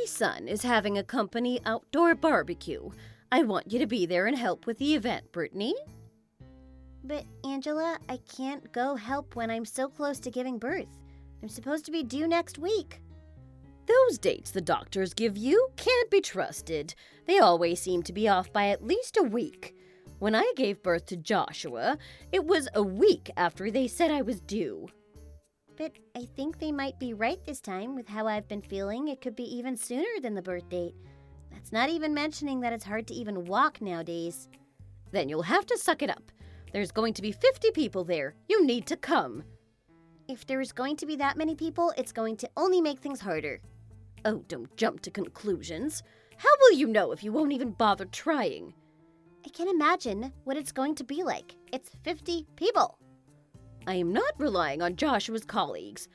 son is having a company outdoor barbecue. I want you to be there and help with the event, Brittany. But, Angela, I can't go help when I'm so close to giving birth. I'm supposed to be due next week. Those dates the doctors give you can't be trusted. They always seem to be off by at least a week. When I gave birth to Joshua, it was a week after they said I was due. But I think they might be right this time with how I've been feeling. It could be even sooner than the birth date. That's not even mentioning that it's hard to even walk nowadays. Then you'll have to suck it up. There's going to be 50 people there. You need to come. If there's going to be that many people, it's going to only make things harder. Oh, don't jump to conclusions. How will you know if you won't even bother trying? I can imagine what it's going to be like. It's 50 people. I am not relying on Joshua's colleagues.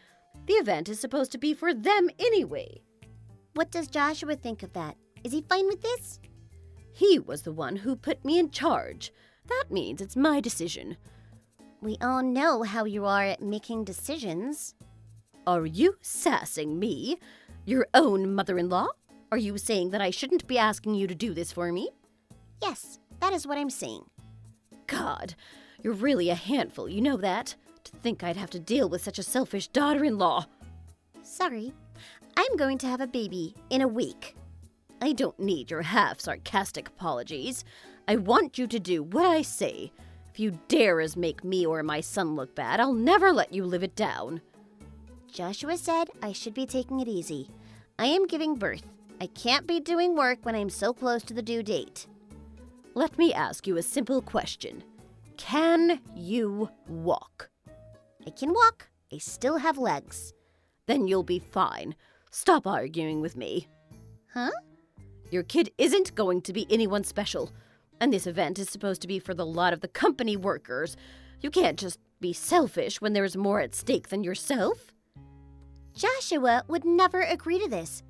The event is supposed to be for them anyway. What does Joshua think of that? Is he fine with this? He was the one who put me in charge. That means it's my decision. We all know how you are at making decisions. Are you sassing me? Your own mother-in-law? Are you saying that I shouldn't be asking you to do this for me? Yes, that is what I'm saying. God, you're really a handful, you know that? To think I'd have to deal with such a selfish daughter-in-law. Sorry, I'm going to have a baby in a week. I don't need your half-sarcastic apologies. I want you to do what I say. If you dare as make me or my son look bad, I'll never let you live it down. Joshua said I should be taking it easy. I am giving birth. I can't be doing work when I'm so close to the due date. Let me ask you a simple question. Can you walk? I can walk. I still have legs. Then you'll be fine. Stop arguing with me. Huh? Your kid isn't going to be anyone special. And this event is supposed to be for the lot of the company workers. You can't just be selfish when there's more at stake than yourself. Joshua would never agree to this.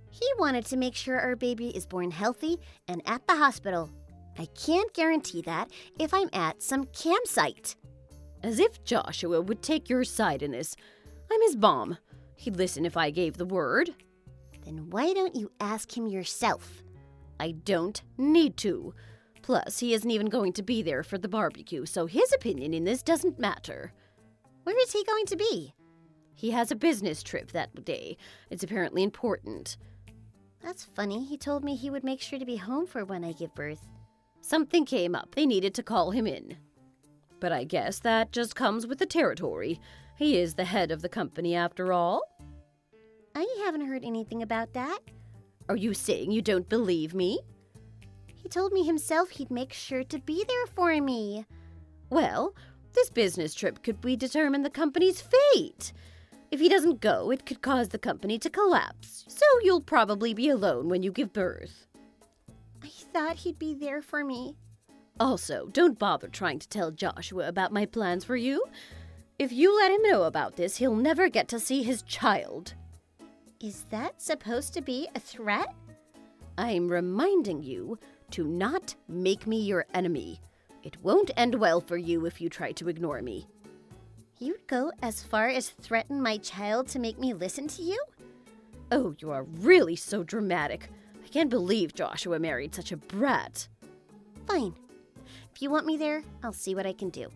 He wanted to make sure our baby is born healthy and at the hospital. I can't guarantee that if I'm at some campsite. As if Joshua would take your side in this. I'm his mom. He'd listen if I gave the word. Then why don't you ask him yourself? I don't need to. Plus, he isn't even going to be there for the barbecue, so his opinion in this doesn't matter. Where is he going to be? He has a business trip that day. It's apparently important. That's funny. He told me he would make sure to be home for when I give birth. Something came up. They needed to call him in. But I guess that just comes with the territory. He is the head of the company after all. I haven't heard anything about that. Are you saying you don't believe me? He told me himself he'd make sure to be there for me. Well, this business trip could determine the company's fate. If he doesn't go, it could cause the company to collapse. So you'll probably be alone when you give birth. I thought he'd be there for me. Also, don't bother trying to tell Joshua about my plans for you. If you let him know about this, he'll never get to see his child. Is that supposed to be a threat? I'm reminding you to not make me your enemy. It won't end well for you if you try to ignore me. You'd go as far as threaten my child to make me listen to you? Oh, you are really so dramatic. I can't believe Joshua married such a brat. Fine. If you want me there, I'll see what I can do.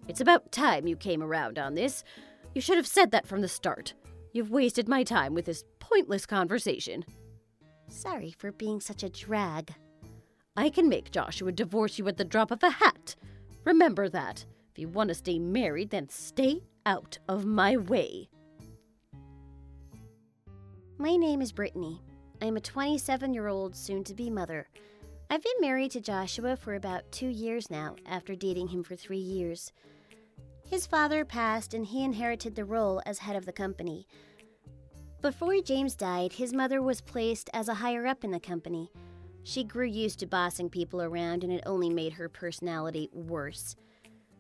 It's about time you came around on this. You should have said that from the start. You've wasted my time with this pointless conversation. Sorry for being such a drag. I can make Joshua divorce you at the drop of a hat. Remember that. If you want to stay married, then stay out of my way. My name is Brittany. I'm a 27-year-old soon-to-be mother. I've been married to Joshua for about 2 years now, after dating him for 3 years. His father passed and he inherited the role as head of the company. Before James died, his mother was placed as a higher-up in the company. She grew used to bossing people around and it only made her personality worse.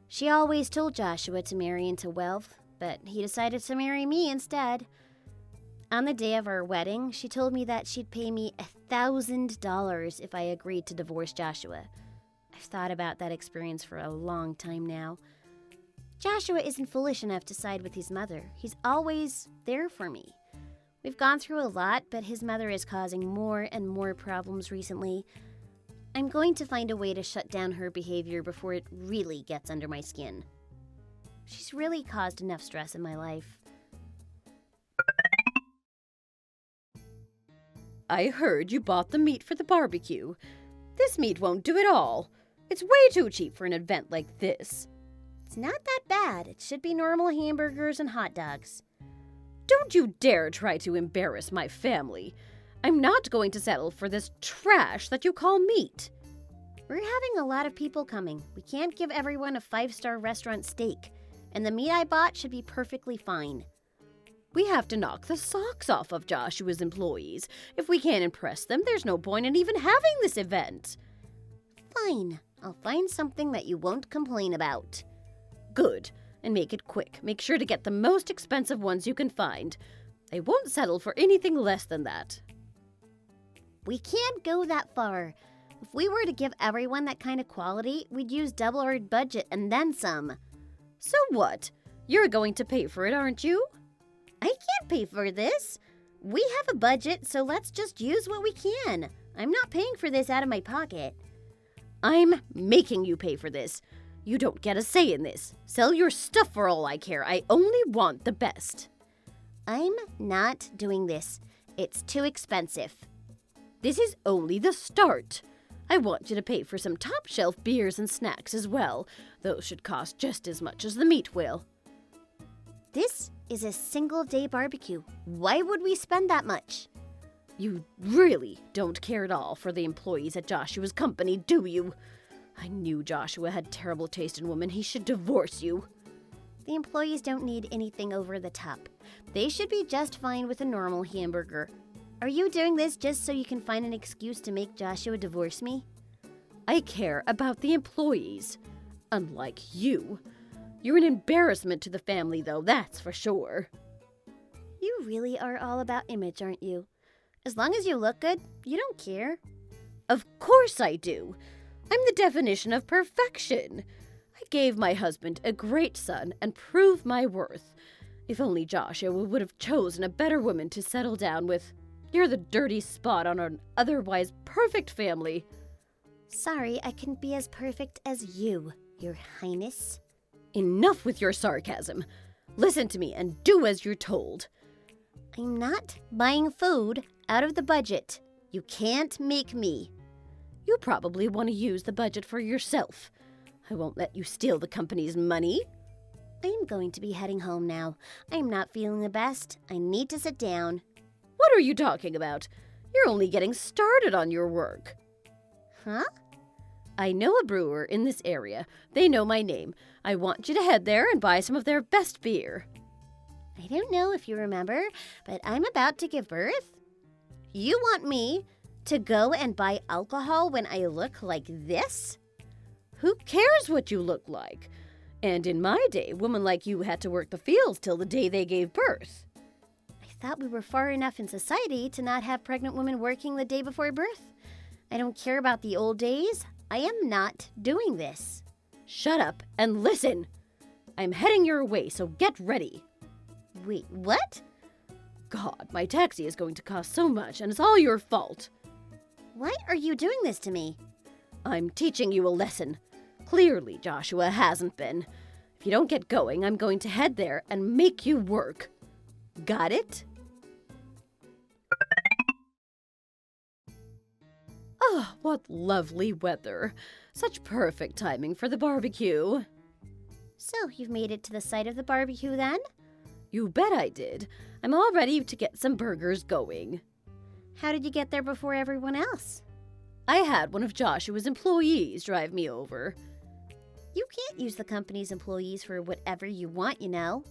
She always told Joshua to marry into wealth, but he decided to marry me instead. On the day of our wedding, she told me that she'd pay me $1,000 if I agreed to divorce Joshua. I've thought about that experience for a long time now. Joshua isn't foolish enough to side with his mother. He's always there for me. We've gone through a lot, but his mother is causing more and more problems recently. I'm going to find a way to shut down her behavior before it really gets under my skin. She's really caused enough stress in my life. I heard you bought the meat for the barbecue. This meat won't do it all. It's way too cheap for an event like this. It's not that bad. It should be normal hamburgers and hot dogs. Don't you dare try to embarrass my family. I'm not going to settle for this trash that you call meat. We're having a lot of people coming. We can't give everyone a 5-star restaurant steak, and the meat I bought should be perfectly fine. We have to knock the socks off of Joshua's employees. If we can't impress them, there's no point in even having this event. Fine. I'll find something that you won't complain about. Good. And make it quick. Make sure to get the most expensive ones you can find. I won't settle for anything less than that. We can't go that far. If we were to give everyone that kind of quality, we'd use double our budget and then some. So what? You're going to pay for it, aren't you? I can't pay for this. We have a budget, so let's just use what we can. I'm not paying for this out of my pocket. I'm making you pay for this. You don't get a say in this. Sell your stuff for all I care. I only want the best. I'm not doing this. It's too expensive. This is only the start. I want you to pay for some top-shelf beers and snacks as well. Those should cost just as much as the meat will. This is a single-day barbecue. Why would we spend that much? You really don't care at all for the employees at Joshua's company, do you? I knew Joshua had terrible taste in women. He should divorce you. The employees don't need anything over the top. They should be just fine with a normal hamburger. Are you doing this just so you can find an excuse to make Joshua divorce me? I care about the employees. Unlike you. You're an embarrassment to the family, though, that's for sure. You really are all about image, aren't you? As long as you look good, you don't care. Of course I do. I'm the definition of perfection. I gave my husband a great son and proved my worth. If only Joshua would have chosen a better woman to settle down with. You're the dirty spot on an otherwise perfect family. Sorry, I couldn't be as perfect as you, Your Highness. Enough with your sarcasm. Listen to me and do as you're told. I'm not buying food out of the budget. You can't make me. You probably want to use the budget for yourself. I won't let you steal the company's money. I'm going to be heading home now. I'm not feeling the best. I need to sit down. What are you talking about? You're only getting started on your work. Huh? I know a brewer in this area. They know my name. I want you to head there and buy some of their best beer. I don't know if you remember, but I'm about to give birth. You want me to go and buy alcohol when I look like this? Who cares what you look like? And in my day, women like you had to work the fields till the day they gave birth. I thought we were far enough in society to not have pregnant women working the day before birth. I don't care about the old days. I am not doing this. Shut up and listen. I'm heading your way, so get ready. Wait, what? God, my taxi is going to cost so much, and it's all your fault. Why are you doing this to me? I'm teaching you a lesson. Clearly, Joshua hasn't been. If you don't get going, I'm going to head there and make you work. Got it? Oh, what lovely weather. Such perfect timing for the barbecue. So, you've made it to the site of the barbecue then? You bet I did. I'm all ready to get some burgers going. How did you get there before everyone else? I had one of Joshua's employees drive me over. You can't use the company's employees for whatever you want, you know.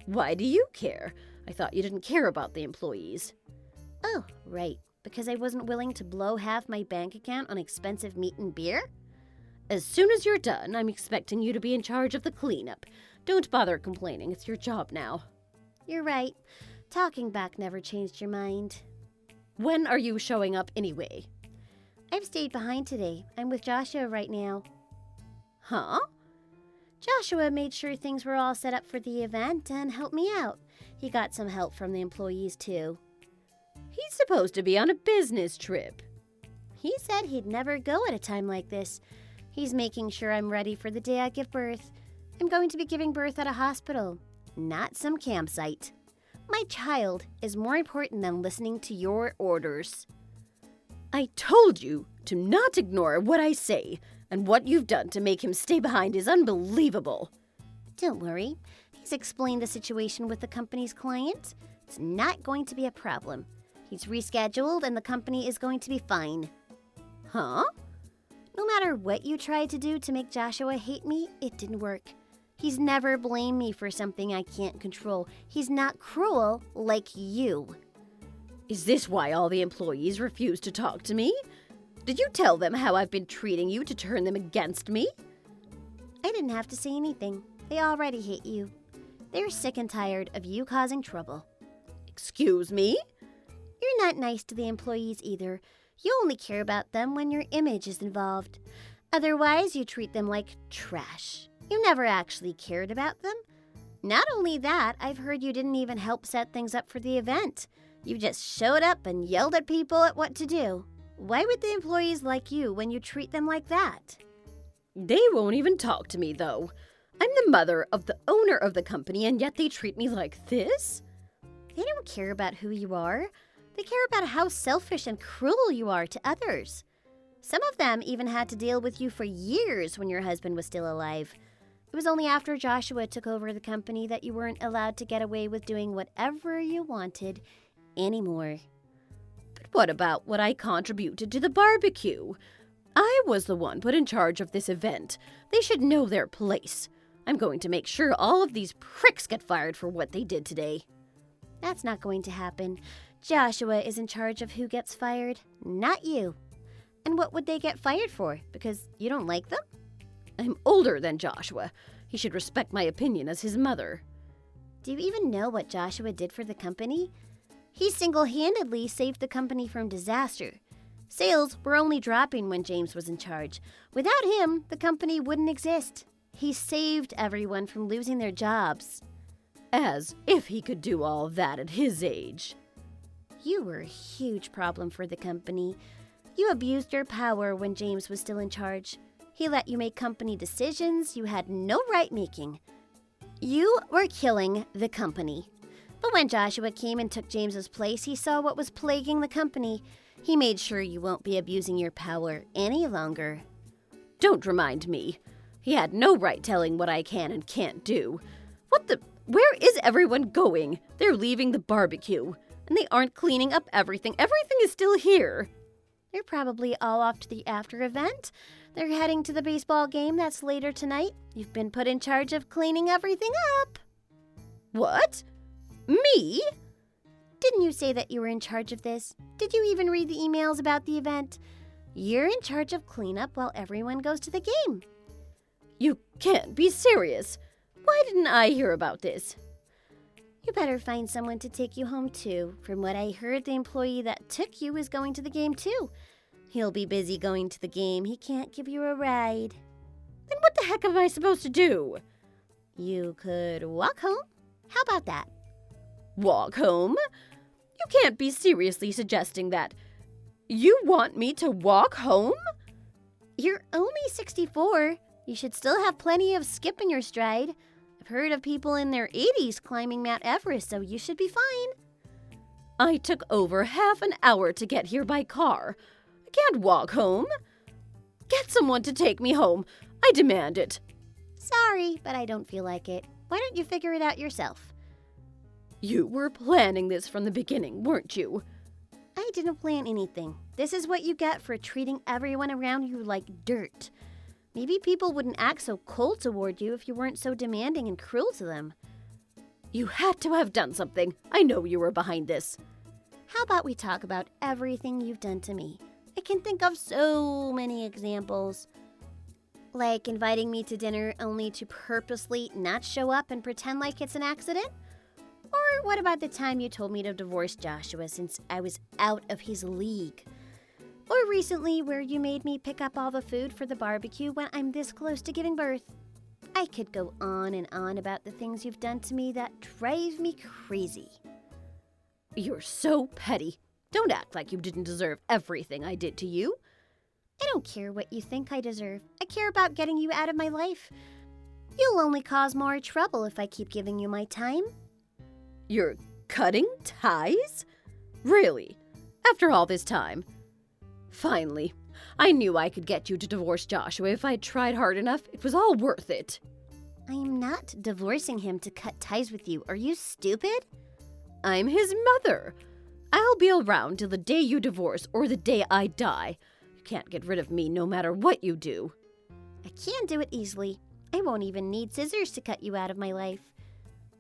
Why do you care? I thought you didn't care about the employees. Oh, right. Because I wasn't willing to blow half my bank account on expensive meat and beer? As soon as you're done, I'm expecting you to be in charge of the cleanup. Don't bother complaining. It's your job now. You're right. Talking back never changed your mind. When are you showing up anyway? I've stayed behind today. I'm with Joshua right now. Huh? Joshua made sure things were all set up for the event and helped me out. He got some help from the employees too. He's supposed to be on a business trip. He said he'd never go at a time like this. He's making sure I'm ready for the day I give birth. I'm going to be giving birth at a hospital, not some campsite. My child is more important than listening to your orders. I told you to not ignore what I say, and what you've done to make him stay behind is unbelievable. Don't worry. He's explained the situation with the company's client. It's not going to be a problem. He's rescheduled and the company is going to be fine. Huh? No matter what you tried to do to make Joshua hate me, it didn't work. He's never blamed me for something I can't control. He's not cruel like you. Is this why all the employees refuse to talk to me? Did you tell them how I've been treating you to turn them against me? I didn't have to say anything. They already hate you. They're sick and tired of you causing trouble. Excuse me? You're not nice to the employees either. You only care about them when your image is involved. Otherwise, you treat them like trash. You never actually cared about them. Not only that, I've heard you didn't even help set things up for the event. You just showed up and yelled at people at what to do. Why would the employees like you when you treat them like that? They won't even talk to me, though. I'm the mother of the owner of the company, and yet they treat me like this? They don't care about who you are. They care about how selfish and cruel you are to others. Some of them even had to deal with you for years when your husband was still alive. It was only after Joshua took over the company that you weren't allowed to get away with doing whatever you wanted anymore. But what about what I contributed to the barbecue? I was the one put in charge of this event. They should know their place. I'm going to make sure all of these pricks get fired for what they did today. That's not going to happen. Joshua is in charge of who gets fired, not you. And what would they get fired for? Because you don't like them? I'm older than Joshua. He should respect my opinion as his mother. Do you even know what Joshua did for the company? He single-handedly saved the company from disaster. Sales were only dropping when James was in charge. Without him, the company wouldn't exist. He saved everyone from losing their jobs. As if he could do all that at his age. You were a huge problem for the company. You abused your power when James was still in charge. He let you make company decisions you had no right making. You were killing the company. But when Joshua came and took James's place, he saw what was plaguing the company. He made sure you won't be abusing your power any longer. Don't remind me. He had no right telling what I can and can't do. Where is everyone going? They're leaving the barbecue. And they aren't cleaning up everything. Everything is still here. They're probably all off to the after event. They're heading to the baseball game that's later tonight. You've been put in charge of cleaning everything up. What? Me? Didn't you say that you were in charge of this? Did you even read the emails about the event? You're in charge of cleanup while everyone goes to the game. You can't be serious. Why didn't I hear about this? You better find someone to take you home too. From what I heard, the employee that took you is going to the game too. He'll be busy going to the game. He can't give you a ride. Then what the heck am I supposed to do? You could walk home. How about that? Walk home? You can't be seriously suggesting that. You want me to walk home? You're only 64. You should still have plenty of skip in your stride. I've heard of people in their 80s climbing Mount Everest, so you should be fine. I took over half an hour to get here by car. I can't walk home. Get someone to take me home. I demand it. Sorry, but I don't feel like it. Why don't you figure it out yourself? You were planning this from the beginning, weren't you? I didn't plan anything. This is what you get for treating everyone around you like dirt. Maybe people wouldn't act so cold toward you if you weren't so demanding and cruel to them. You had to have done something. I know you were behind this. How about we talk about everything you've done to me? I can think of so many examples. Like inviting me to dinner only to purposely not show up and pretend like it's an accident? Or what about the time you told me to divorce Joshua since I was out of his league? Or recently where you made me pick up all the food for the barbecue when I'm this close to giving birth? I could go on and on about the things you've done to me that drive me crazy. You're so petty. Don't act like you didn't deserve everything I did to you. I don't care what you think I deserve. I care about getting you out of my life. You'll only cause more trouble if I keep giving you my time. You're cutting ties? Really? After all this time? Finally, I knew I could get you to divorce Joshua if I tried hard enough. It was all worth it. I am not divorcing him to cut ties with you. Are you stupid? I'm his mother. I'll be around till the day you divorce or the day I die. You can't get rid of me no matter what you do. I can do it easily. I won't even need scissors to cut you out of my life.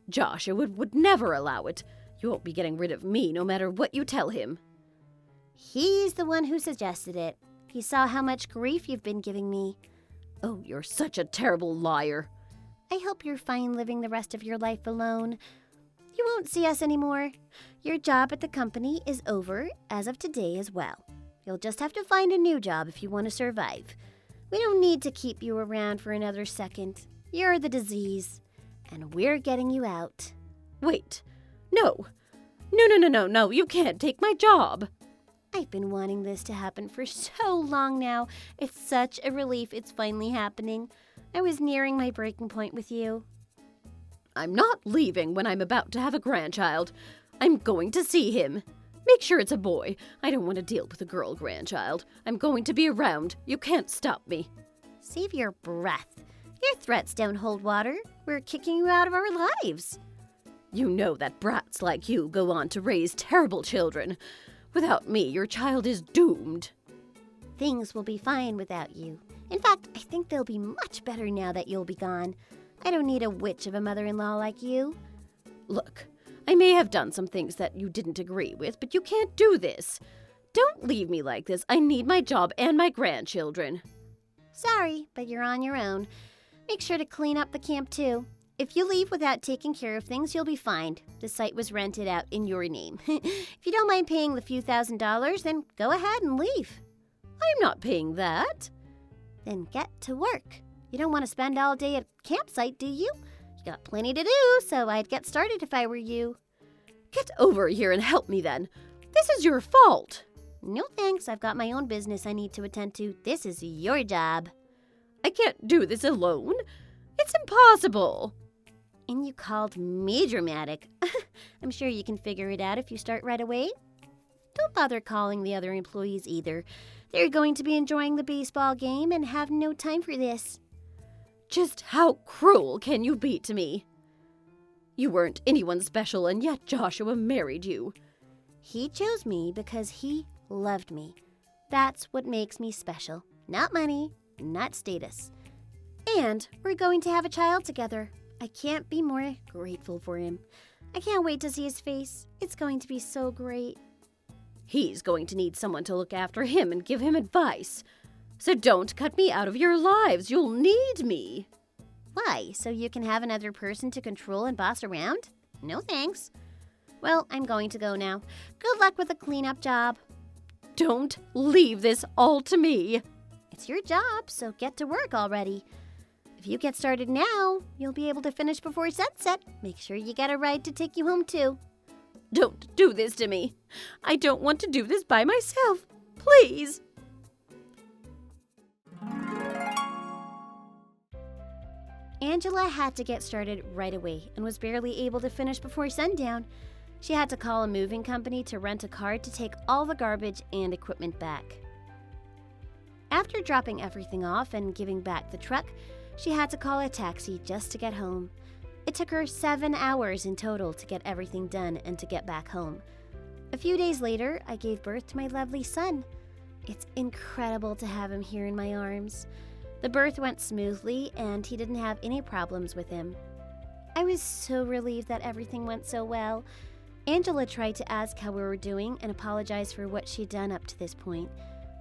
Joshua would never allow it. You won't be getting rid of me no matter what you tell him. He's the one who suggested it. He saw how much grief you've been giving me. Oh, you're such a terrible liar. I hope you're fine living the rest of your life alone. You won't see us anymore. Your job at the company is over as of today as well. You'll just have to find a new job if you want to survive. We don't need to keep you around for another second. You're the disease, and we're getting you out. Wait. No. No, you can't take my job. I've been wanting this to happen for so long now. It's such a relief it's finally happening. I was nearing my breaking point with you. I'm not leaving when I'm about to have a grandchild. I'm going to see him. Make sure it's a boy. I don't want to deal with a girl grandchild. I'm going to be around. You can't stop me. Save your breath. Your threats don't hold water. We're kicking you out of our lives. You know that brats like you go on to raise terrible children. Without me, your child is doomed. Things will be fine without you. In fact, I think they'll be much better now that you'll be gone. I don't need a witch of a mother-in-law like you. Look, I may have done some things that you didn't agree with, but you can't do this. Don't leave me like this. I need my job and my grandchildren. Sorry, but you're on your own. Make sure to clean up the camp, too. If you leave without taking care of things, you'll be fined. The site was rented out in your name. If you don't mind paying the few $1,000s, then go ahead and leave. I'm not paying that. Then get to work. You don't want to spend all day at a campsite, do you? You got plenty to do, so I'd get started if I were you. Get over here and help me then. This is your fault. No thanks, I've got my own business I need to attend to. This is your job. I can't do this alone. It's impossible. And you called me dramatic. I'm sure you can figure it out if you start right away. Don't bother calling the other employees either. They're going to be enjoying the baseball game and have no time for this. Just how cruel can you be to me? You weren't anyone special, and yet Joshua married you. He chose me because he loved me. That's what makes me special. Not money, not status. And we're going to have a child together. I can't be more grateful for him. I can't wait to see his face. It's going to be so great. He's going to need someone to look after him and give him advice. So don't cut me out of your lives. You'll need me. Why? So you can have another person to control and boss around? No thanks. Well, I'm going to go now. Good luck with the cleanup job. Don't leave this all to me. It's your job, so get to work already. If you get started now, you'll be able to finish before sunset. Make sure you get a ride to take you home, too. Don't do this to me. I don't want to do this by myself. Please. Angela had to get started right away and was barely able to finish before sundown. She had to call a moving company to rent a car to take all the garbage and equipment back. After dropping everything off and giving back the truck, she had to call a taxi just to get home. It took her 7 hours in total to get everything done and to get back home. A few days later, I gave birth to my lovely son. It's incredible to have him here in my arms. The birth went smoothly, and he didn't have any problems with him. I was so relieved that everything went so well. Angela tried to ask how we were doing and apologize for what she'd done up to this point,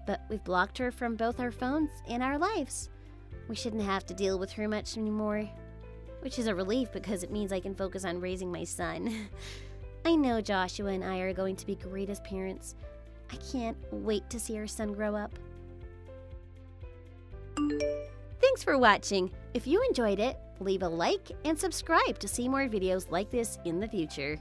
but we've blocked her from both our phones and our lives. We shouldn't have to deal with her much anymore, which is a relief because it means I can focus on raising my son. I know Joshua and I are going to be great as parents. I can't wait to see our son grow up. Thanks for watching. If you enjoyed it, leave a like and subscribe to see more videos like this in the future.